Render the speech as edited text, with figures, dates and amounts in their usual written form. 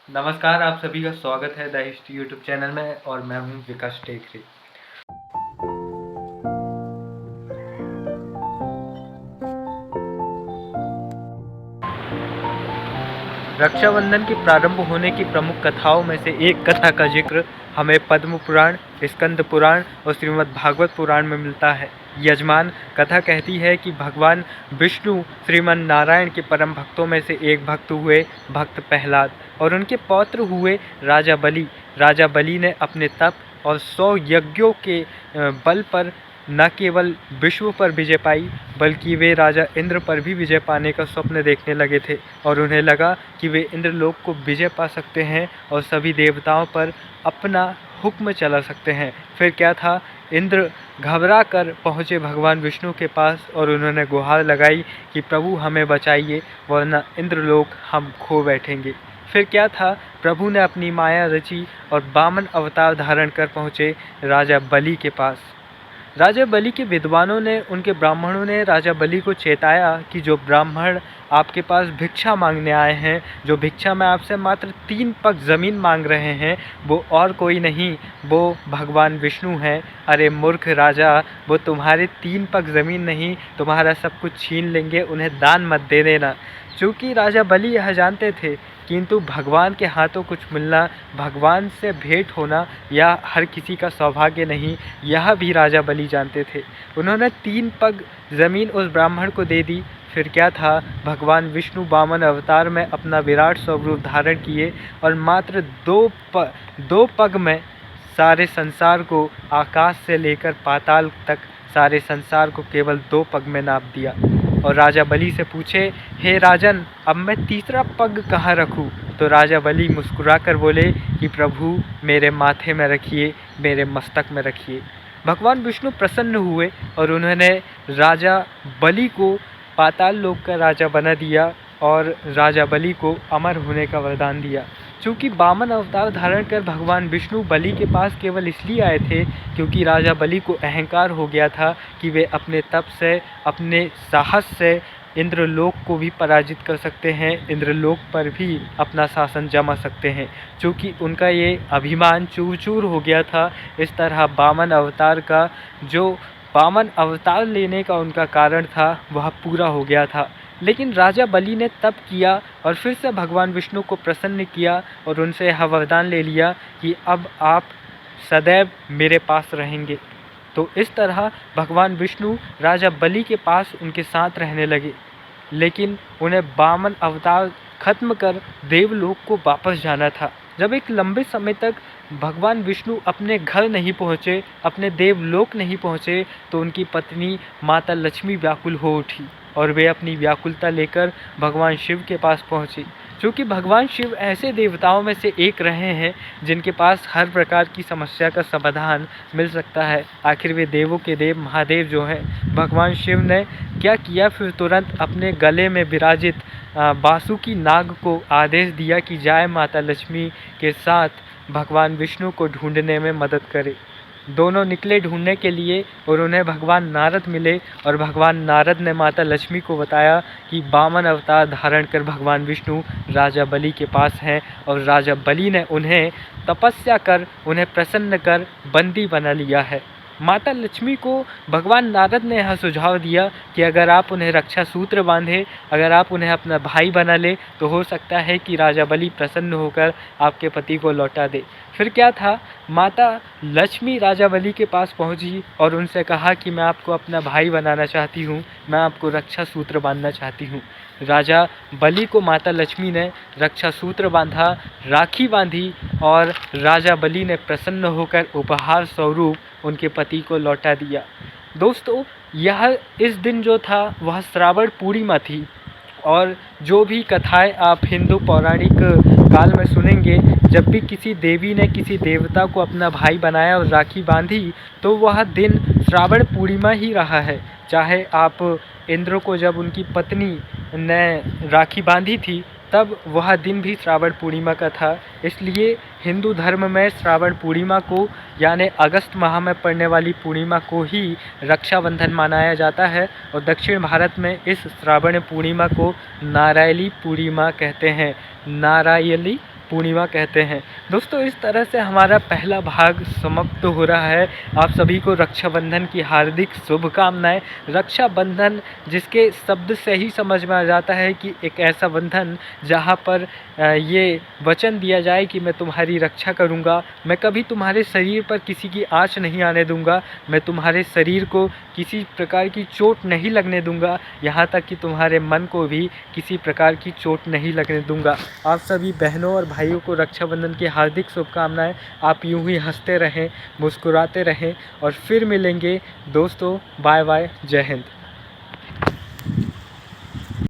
नमस्कार, आप सभी का स्वागत है द हिस्ट्री यूट्यूब चैनल में और मैं हूं विकास टेकरे। रक्षाबंधन के प्रारंभ होने की प्रमुख कथाओं में से एक कथा का जिक्र हमें पद्म पुराण, स्कंद पुराण और श्रीमद् भागवत पुराण में मिलता है। यजमान कथा कहती है कि भगवान विष्णु श्रीमन नारायण के परम भक्तों में से एक भक्त हुए भक्त प्रहलाद और उनके पौत्र हुए राजा बलि। राजा बलि ने अपने तप और 100 यज्ञों के बल पर न केवल विश्व पर विजय पाई बल्कि वे राजा इंद्र पर भी विजय पाने का स्वप्न देखने लगे थे और उन्हें लगा कि वे इंद्रलोक को विजय पा सकते हैं और सभी देवताओं पर अपना हुक्म चला सकते हैं। फिर क्या था, इंद्र घबरा कर पहुँचे भगवान विष्णु के पास और उन्होंने गुहार लगाई कि प्रभु हमें बचाइए वरना इंद्रलोक हम खो बैठेंगे। फिर क्या था, प्रभु ने अपनी माया रची और वामन अवतार धारण कर पहुँचे राजा बलि के पास। राजा बलि के विद्वानों ने, उनके ब्राह्मणों ने राजा बलि को चेताया कि जो ब्राह्मण आपके पास भिक्षा मांगने आए हैं, जो भिक्षा में आपसे मात्र 3 पग ज़मीन मांग रहे हैं, वो और कोई नहीं, वो भगवान विष्णु हैं। अरे मूर्ख राजा, वो तुम्हारे 3 पग ज़मीन नहीं, तुम्हारा सब कुछ छीन लेंगे, उन्हें दान मत दे देना। चूँकि राजा बलि यह जानते थे किंतु भगवान के हाथों कुछ मिलना, भगवान से भेंट होना यह हर किसी का सौभाग्य नहीं, यह भी राजा बलि जानते थे। उन्होंने 3 पग ज़मीन उस ब्राह्मण को दे दी। फिर क्या था, भगवान विष्णु वामन अवतार में अपना विराट स्वरूप धारण किए और मात्र 2 पग में सारे संसार को, आकाश से लेकर पाताल तक सारे संसार को केवल 2 पग में नाप दिया और राजा बलि से पूछे, हे राजन, अब मैं तीसरा पग कहाँ रखूँ? तो राजा बलि मुस्कुराकर बोले कि प्रभु मेरे माथे में रखिए, मेरे मस्तक में रखिए। भगवान विष्णु प्रसन्न हुए और उन्होंने राजा बलि को पाताल लोक का राजा बना दिया और राजा बलि को अमर होने का वरदान दिया। चूँकि वामन अवतार धारण कर भगवान विष्णु बलि के पास केवल इसलिए आए थे क्योंकि राजा बलि को अहंकार हो गया था कि वे अपने तप से, अपने साहस से इंद्रलोक को भी पराजित कर सकते हैं, इंद्रलोक पर भी अपना शासन जमा सकते हैं। चूँकि उनका ये अभिमान चूर चूर हो गया था, इस तरह वामन अवतार का, जो वामन अवतार लेने का उनका कारण था, वह पूरा हो गया था। लेकिन राजा बलि ने तप किया और फिर से भगवान विष्णु को प्रसन्न किया और उनसे यह वरदान ले लिया कि अब आप सदैव मेरे पास रहेंगे। तो इस तरह भगवान विष्णु राजा बलि के पास उनके साथ रहने लगे। लेकिन उन्हें वामन अवतार खत्म कर देवलोक को वापस जाना था। जब एक लंबे समय तक भगवान विष्णु अपने घर नहीं पहुँचे, अपने देवलोक नहीं पहुँचे, तो उनकी पत्नी माता लक्ष्मी व्याकुल हो उठी और वे अपनी व्याकुलता लेकर भगवान शिव के पास पहुँचे। चूँकि भगवान शिव ऐसे देवताओं में से एक रहे हैं जिनके पास हर प्रकार की समस्या का समाधान मिल सकता है। आखिर वे देवों के देव महादेव जो हैं। भगवान शिव ने क्या किया, फिर तुरंत अपने गले में विराजित बासुकी नाग को आदेश दिया कि जाए माता लक्ष्मी के साथ भगवान विष्णु को ढूंढने में मदद करे। दोनों निकले ढूंढने के लिए और उन्हें भगवान नारद मिले और भगवान नारद ने माता लक्ष्मी को बताया कि वामन अवतार धारण कर भगवान विष्णु राजा बलि के पास हैं और राजा बलि ने उन्हें तपस्या कर, उन्हें प्रसन्न कर बंदी बना लिया है। माता लक्ष्मी को भगवान नारद ने यह सुझाव दिया कि अगर आप उन्हें रक्षा सूत्र बांधे, अगर आप उन्हें अपना भाई बना ले, तो हो सकता है कि राजा बलि प्रसन्न होकर आपके पति को लौटा दे। फिर क्या था, माता लक्ष्मी राजा बलि के पास पहुंची और उनसे कहा कि मैं आपको अपना भाई बनाना चाहती हूँ, मैं आपको रक्षा सूत्र बांधना चाहती हूँ। राजा बलि को माता लक्ष्मी ने रक्षा सूत्र बांधा, राखी बांधी और राजा बलि ने प्रसन्न होकर उपहार स्वरूप उनके पति को लौटा दिया। दोस्तों, यह इस दिन जो था वह श्रावण पूर्णिमा थी और जो भी कथाएं आप हिंदू पौराणिक काल में सुनेंगे, जब भी किसी देवी ने किसी देवता को अपना भाई बनाया और राखी बांधी, तो वह दिन श्रावण पूर्णिमा ही रहा है। चाहे आप इंद्र को जब उनकी पत्नी ने राखी बांधी थी तब वह दिन भी श्रावण पूर्णिमा का था। इसलिए हिंदू धर्म में श्रावण पूर्णिमा को यानी अगस्त माह में पड़ने वाली पूर्णिमा को ही रक्षाबंधन मनाया जाता है और दक्षिण भारत में इस श्रावण पूर्णिमा को नारायली पूर्णिमा कहते हैं। नारायली पूर्णिमा कहते हैं। दोस्तों, इस तरह से हमारा पहला भाग समाप्त हो रहा है। आप सभी को रक्षाबंधन की हार्दिक शुभकामनाएं। रक्षाबंधन जिसके शब्द से ही समझ में आ जाता है कि एक ऐसा बंधन जहां पर ये वचन दिया जाए कि मैं तुम्हारी रक्षा करूंगा, मैं कभी तुम्हारे शरीर पर किसी की आँच नहीं आने दूंगा, मैं तुम्हारे शरीर को किसी प्रकार की चोट नहीं लगने दूंगा, यहाँ तक कि तुम्हारे मन को भी किसी प्रकार की चोट नहीं लगने दूंगा। आप सभी बहनों और भाइयों को रक्षाबंधन की हार्दिक शुभकामनाएं। आप यूं ही हंसते रहें, मुस्कुराते रहें और फिर मिलेंगे दोस्तों। बाय बाय, जय हिंद।